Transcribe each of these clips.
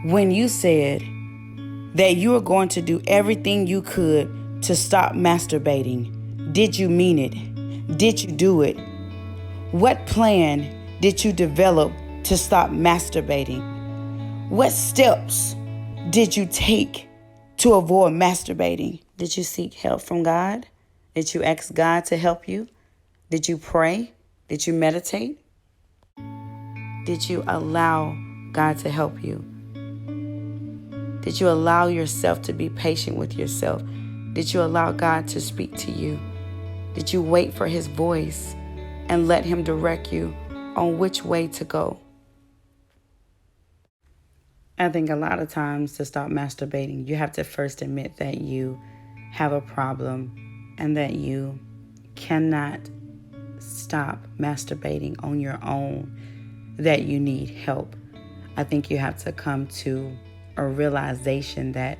when you said that you were going to do everything you could to stop masturbating, did you mean it? Did you do it? What plan did you develop to stop masturbating? What steps did you take to avoid masturbating? Did you seek help from God? Did you ask God to help you? Did you pray? Did you meditate? Did you allow God to help you? Did you allow yourself to be patient with yourself? Did you allow God to speak to you? Did you wait for His voice and let Him direct you on which way to go? I think a lot of times to stop masturbating, you have to first admit that you have a problem and that you cannot stop masturbating on your own, that you need help. I think you have to come to a realization that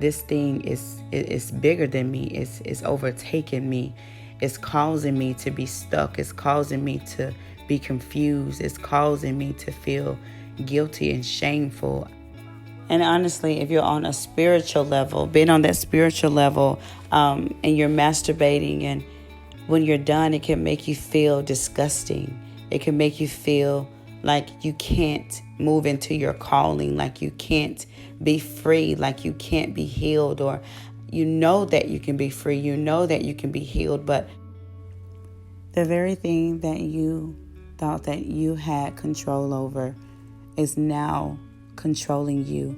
this thing is bigger than me. It's overtaken me. It's causing me to be stuck. It's causing me to be confused. It's causing me to feel guilty and shameful. And honestly, if you're on a spiritual level, being on that spiritual level, and you're masturbating, and when you're done, it can make you feel disgusting. It can make you feel like you can't move into your calling, like you can't be free, like you can't be healed, or you know that you can be free, you know that you can be healed, but the very thing that you thought that you had control over is now controlling you.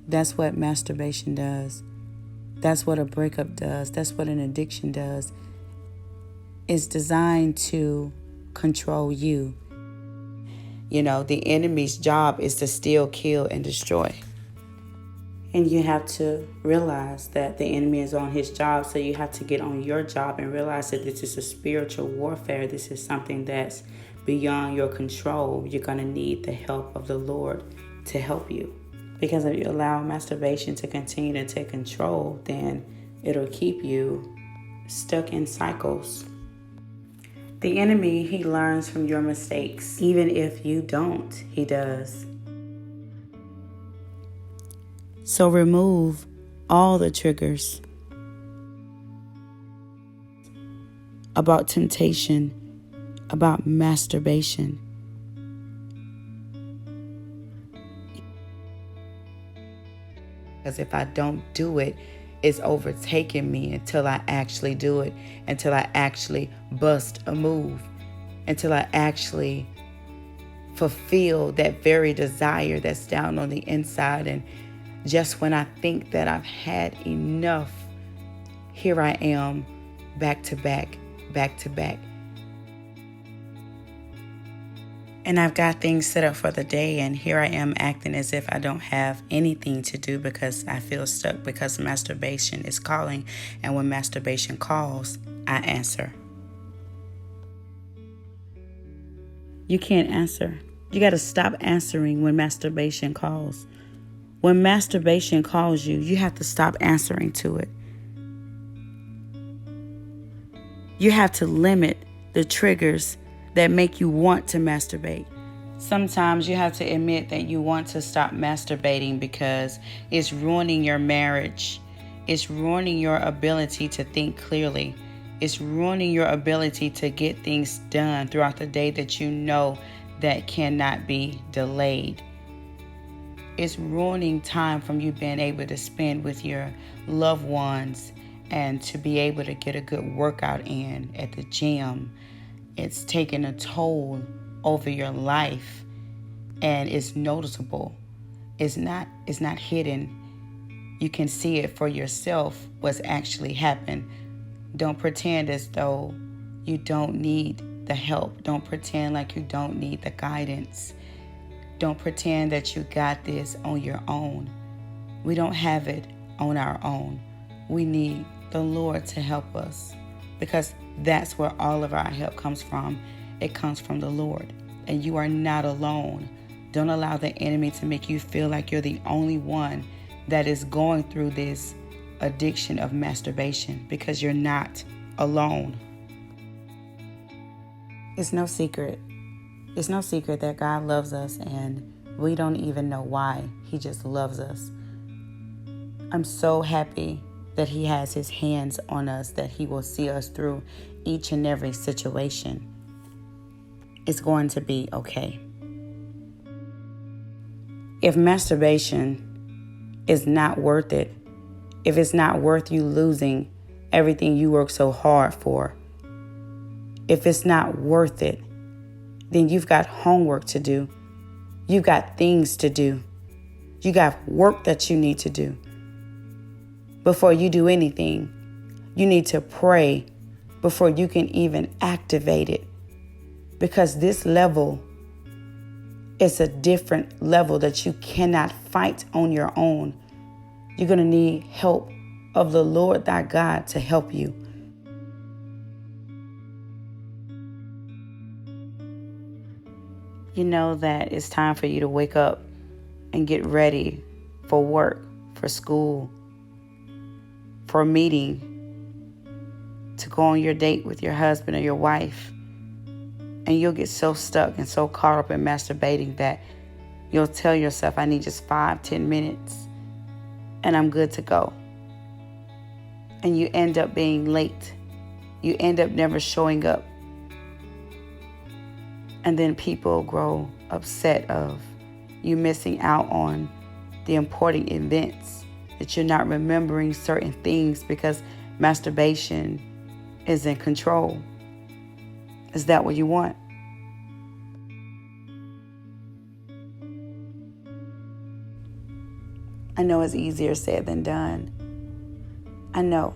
That's what masturbation does. That's what a breakup does. That's what an addiction does. It's designed to control you. You know, the enemy's job is to steal, kill, and destroy. And you have to realize that the enemy is on his job, so you have to get on your job and realize that this is a spiritual warfare. This is something that's beyond your control. You're going to need the help of the Lord to help you. Because if you allow masturbation to continue to take control, then it'll keep you stuck in cycles. The enemy, he learns from your mistakes. Even if you don't, he does. So remove all the triggers about temptation, about masturbation. Because if I don't do it, it's overtaking me until I actually do it, until I actually bust a move, until I actually fulfill that very desire that's down on the inside. And just when I think that I've had enough, here I am, back to back, back to back. And I've got things set up for the day, and here I am acting as if I don't have anything to do because I feel stuck, because masturbation is calling. And when masturbation calls, I answer. You can't answer. You got to stop answering when masturbation calls. When masturbation calls you, you have to stop answering to it. You have to limit the triggers that make you want to masturbate. Sometimes you have to admit that you want to stop masturbating because it's ruining your marriage. It's ruining your ability to think clearly. It's ruining your ability to get things done throughout the day that you know that cannot be delayed. It's ruining time from you being able to spend with your loved ones and to be able to get a good workout in at the gym. It's taking a toll over your life, and it's noticeable. It's not hidden. You can see it for yourself, what's actually happened. Don't pretend as though you don't need the help. Don't pretend like you don't need the guidance. Don't pretend that you got this on your own. We don't have it on our own. We need the Lord to help us, because that's where all of our help comes from. It comes from the Lord. And you are not alone. Don't allow the enemy to make you feel like you're the only one that is going through this addiction of masturbation, because you're not alone. It's no secret. It's no secret that God loves us, and We don't even know why. He just loves us. I'm so happy that he has his hands on us, that he will see us through each and every situation. It's going to be okay. If masturbation is not worth it, if it's not worth you losing everything you work so hard for, if it's not worth it, then you've got homework to do. You've got things to do. You got work that you need to do. Before you do anything, you need to pray before you can even activate it. Because this level is a different level that you cannot fight on your own. You're going to need help of the Lord thy God to help you. You know that it's time for you to wake up and get ready for work, for school, for a meeting, to go on your date with your husband or your wife. And you'll get so stuck and so caught up in masturbating that you'll tell yourself, I need just 5-10 minutes and I'm good to go. And you end up being late. You end up never showing up. And then people grow upset of you missing out on the important events, that you're not remembering certain things because masturbation is in control. Is that what you want? I know it's easier said than done. I know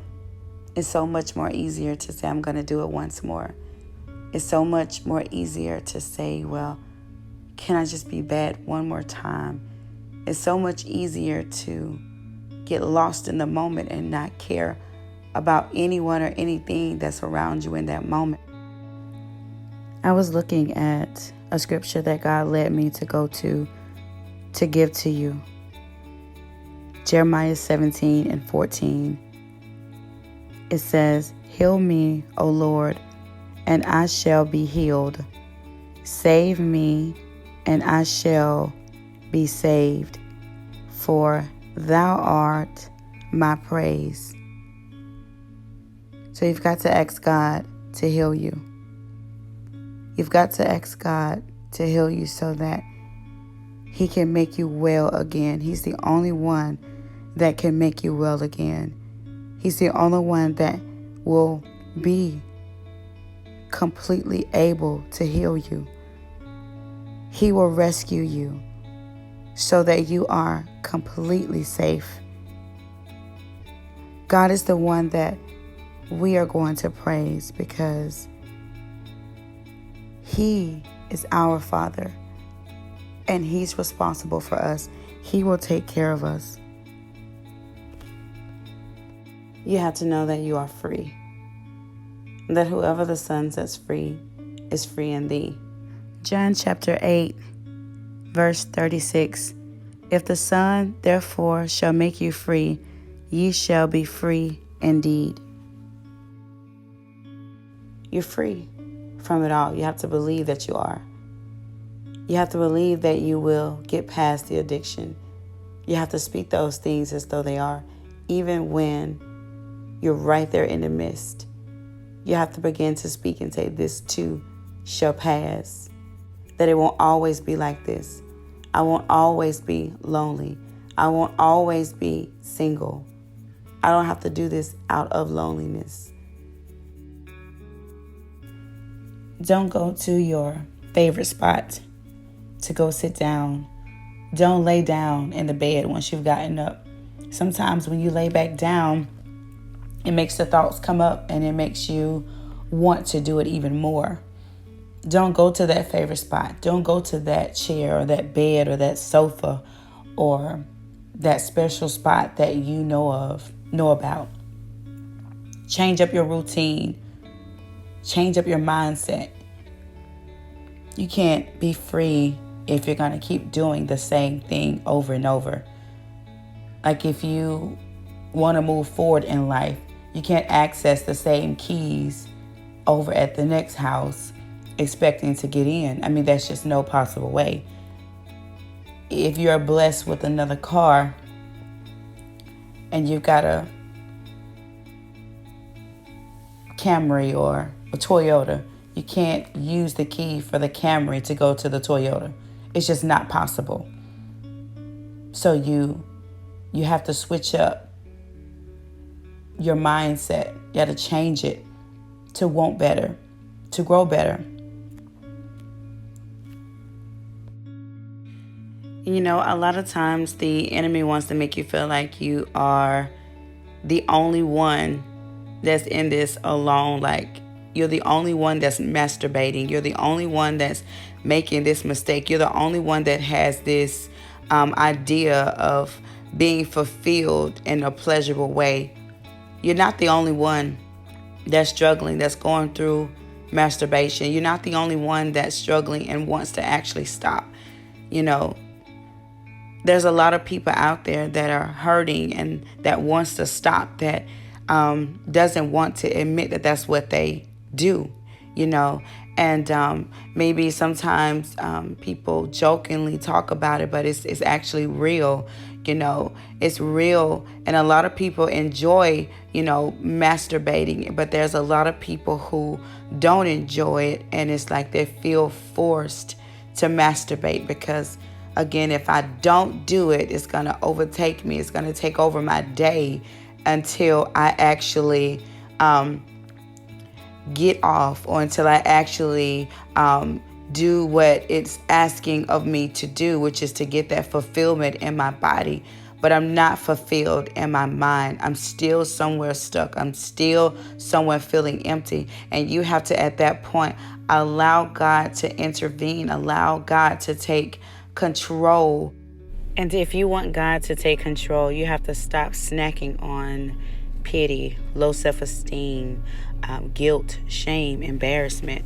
it's so much more easier to say, I'm going to do it once more. It's so much more easier to say, well, can I just be bad one more time? It's so much easier to get lost in the moment and not care about anyone or anything that's around you in that moment. I was looking at a scripture that God led me to go to give to you. Jeremiah 17:14. It says, heal me, O Lord, and I shall be healed. Save me, and I shall be saved, for thou art my praise. So you've got to ask God to heal you. You've got to ask God to heal you so that he can make you well again. He's the only one that can make you well again. He's the only one that will be completely able to heal you. He will rescue you so that you are completely safe. God is the one that we are going to praise because he is our Father and he's responsible for us. He will take care of us. You have to know that you are free. That whoever the Son sets free is free indeed. John chapter 8, verse 36. If the Son therefore shall make you free, ye shall be free indeed. You're free from it all. You have to believe that you are. You have to believe that you will get past the addiction. You have to speak those things as though they are, even when you're right there in the midst. You have to begin to speak and say, this too shall pass. That it won't always be like this. I won't always be lonely. I won't always be single. I don't have to do this out of loneliness. Don't go to your favorite spot to go sit down. Don't lay down in the bed once you've gotten up. Sometimes when you lay back down, it makes the thoughts come up and it makes you want to do it even more. Don't go to that favorite spot. Don't go to that chair or that bed or that sofa or that special spot that you know about. Change up your routine. Change up your mindset. You can't be free if you're going to keep doing the same thing over and over. Like if you want to move forward in life, you can't access the same keys over at the next house expecting to get in. I mean, that's just no possible way. if you're blessed with another car and you've got a Camry or a Toyota, you can't use the key for the Camry to go to the Toyota. It's just not possible. So you have to switch up your mindset. You got to change it to want better, to grow better. You know, a lot of times the enemy wants to make you feel like you are the only one that's in this alone. Like you're the only one that's masturbating. You're the only one that's making this mistake. You're the only one that has this idea of being fulfilled in a pleasurable way. You're not the only one that's struggling, that's going through masturbation. You're not the only one that's struggling and wants to actually stop. You know, there's a lot of people out there that are hurting and that wants to stop, that doesn't want to admit that that's what they do, you know. And maybe sometimes people jokingly talk about it, but it's actually real, you know. It's real, and a lot of people enjoy, you know, masturbating, but there's a lot of people who don't enjoy it, and it's like they feel forced to masturbate because, again, if I don't do it, it's going to overtake me. It's going to take over my day until I actually get off, or until I actually do what it's asking of me to do, which is to get that fulfillment in my body. But I'm not fulfilled in my mind. I'm still somewhere stuck. I'm still somewhere feeling empty. And you have to, at that point, allow God to intervene, allow God to take control. And if you want God to take control, you have to stop snacking on pity, low self-esteem, guilt, shame, embarrassment.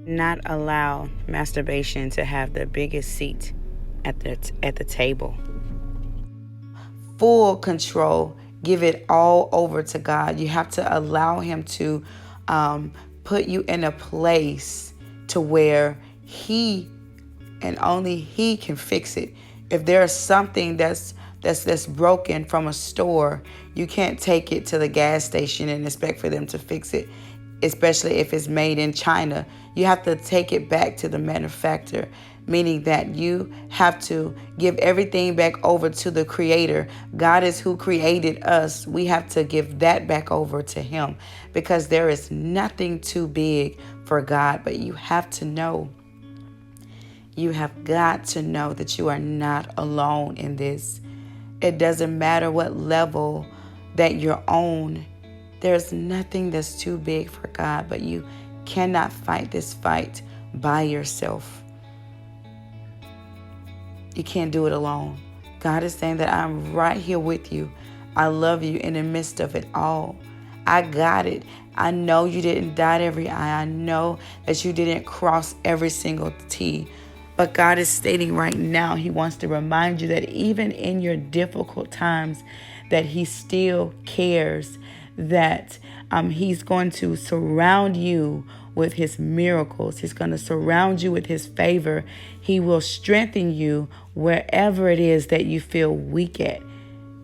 Not allow masturbation to have the biggest seat at the table. Full control. Give it all over to God. You have to allow Him to put you in a place to where He and only He can fix it. If there's something that's broken from a store, you can't take it to the gas station and expect for them to fix it, especially if it's made in China. You have to take it back to the manufacturer, meaning that you have to give everything back over to the Creator. God is who created us. We have to give that back over to Him, because there is nothing too big for God. But you have to know, you have got to know that you are not alone in this. It doesn't matter what level that you're on. There's nothing that's too big for God, but you cannot fight this fight by yourself. You can't do it alone. God is saying that I'm right here with you. I love you in the midst of it all. I got it. I know you didn't dot every I. I know that you didn't cross every single T. But God is stating right now, He wants to remind you that even in your difficult times, that He still cares, that He's going to surround you with His miracles. He's going to surround you with His favor. He will strengthen you wherever it is that you feel weak at.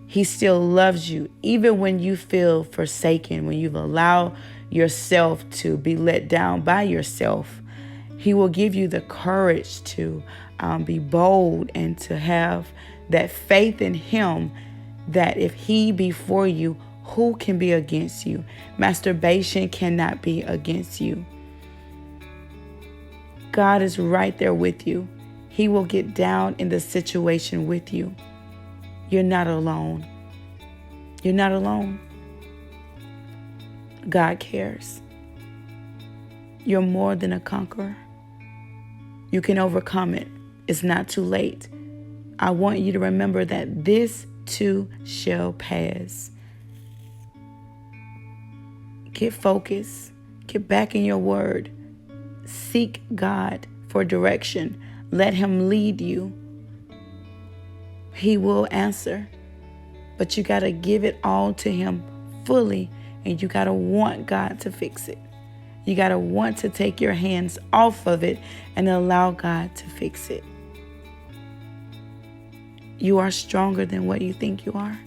He still loves you, even when you feel forsaken, when you've allowed yourself to be let down by yourself. He will give you the courage to be bold and to have that faith in Him, that if He be for you, who can be against you? Masturbation cannot be against you. God is right there with you. He will get down in the situation with you. You're not alone. You're not alone. God cares. You're more than a conqueror. You can overcome it. It's not too late. I want you to remember that this too shall pass. Get focused. Get back in your word. Seek God for direction. Let Him lead you. He will answer. But you got to give it all to Him fully, and you got to want God to fix it. You got to want to take your hands off of it and allow God to fix it. You are stronger than what you think you are.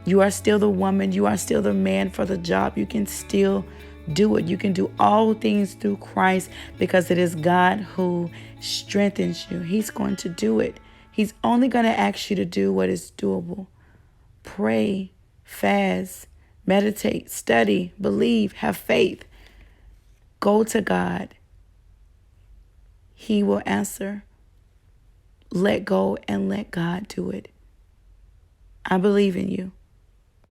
You are still the woman. You are still the man for the job. You can still do it. You can do all things through Christ because it is God who strengthens you. He's going to do it. He's only going to ask you to do what is doable. Pray, fast, meditate, study, believe, have faith. Go to God. He will answer. Let go and let God do it. I believe in you.